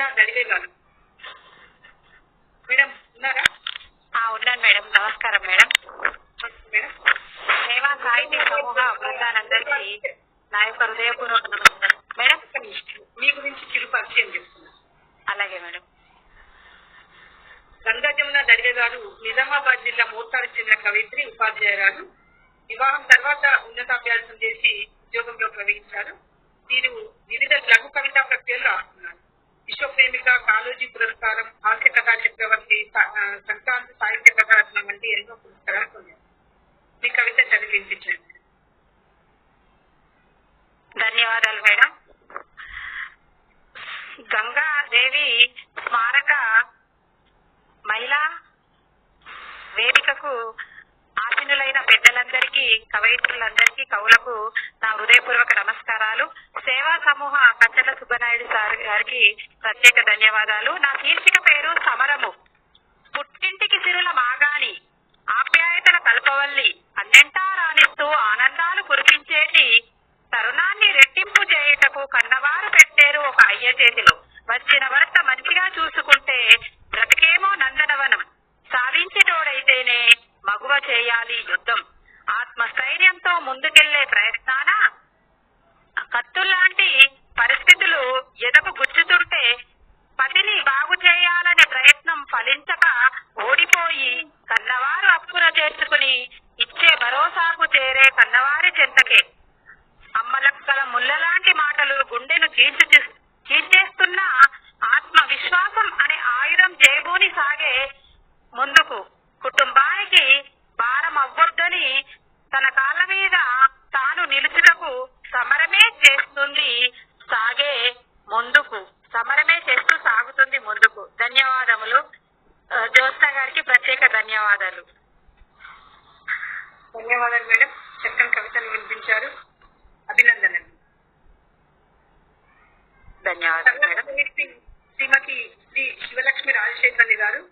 గంగాజమున దడివే గారు. మేడం ఉన్నారా? ఉన్నాను మేడం. నమస్కారం మేడం. మేడం సేవా సాహితీ సమూహ బృందానందరికీ నా యొక్క హృదయపూర్వక నమస్కారం. మేడం మీ గురించి చిరు పరిచయం చెప్తున్నా. అలాగే మేడం. గంగాజమున దడివే గారు నిజామాబాద్ జిల్లా మోతాడుకు చెందిన కవయిత్రి, ఉపాధ్యాయురాలు. వివాహం తర్వాత ఉన్నతాభ్యాసం చేసి ఉద్యోగంలో ప్రవేశించారు. వీరు వివిధ లఘు కవితా ప్రక్రియలు రాస్తున్నారు. విశ్వప్రేమిక, కాళోజీ పురస్కారం, హాస్య కథా చక్రవర్తి, సంక్రాంతి సాహిత్య కథారత్నం వంటి ఎన్నో పురస్కారాలు పొందారు. మీ కవిత చదివి వినిపించండి. ధన్యవాదాలు మేడం. గంగాదేవి స్మారక మహిళా వేదికకు ఆసీనులైన పెద్దలందరికీ, కవయిత్రులందరికీ, కవులకు నా హృదయపూర్వక నమస్కారాలు. సేవా సమూహ కంచెల సుబ్బనాయుడు సార్ గారికి ప్రత్యేక ధన్యవాదాలు. నా శీర్షిక పేరు సమరము. పుట్టింటికి సిరుల మాగాణి, ఆప్యాయతల కల్పవల్లి, అన్నెంటా రాణిస్తూ ఆనందాలు కురిపించేటి తరుణాన్ని రెట్టింపు చేయుటకు కన్నవారు పెట్టేరు ఒక అయ్య చేతిలో. వచ్చిన భర్త మంచిగా చూసుకుంటే బ్రతికేమో నందనవనం, సాధించేటోడైతేనే మగువ చేయాలి యుద్ధం. ఆత్మస్థైర్యంతో ముందుకెళ్లే ప్రయత్నాన కత్తుల్లాంటి పరిస్థితులు ఎదకు గుచ్చుతుంటే పతిని బాగు చేయాలనే ప్రయత్నం ఫలించక ఓడిపోయి కన్నవారు అప్పున చేర్చుకుని ఇచ్చే భరోసాకు చేరే కన్నవారి చెంతకే. అమ్మలక్కల ముళ్ళలాంటి మాటలు గుండెను చీల్చేస్తున్న ఆత్మవిశ్వాసం అనే ఆయుధం జేబూని సాగే ముందుకు. కుటుంబానికి భారం అవ్వొద్దని తన కాళ్ళ మీద తాను నిలుచుటకు సమరమే చేస్తుంది సాగే ముందుకు. సమరమే చేస్తూ సాగుతుంది ముందుకు. ధన్యవాదములు. జ్యోత్స్న గారికి ప్రత్యేక ధన్యవాదాలు. ధన్యవాదాలు మేడం. చక్కని కవితను వినిపించారు. అభినందనలు. ధన్యవాదాలు మేడం. శ్రీమతి శ్రీ శివలక్ష్మి రాజశేఖరని గారు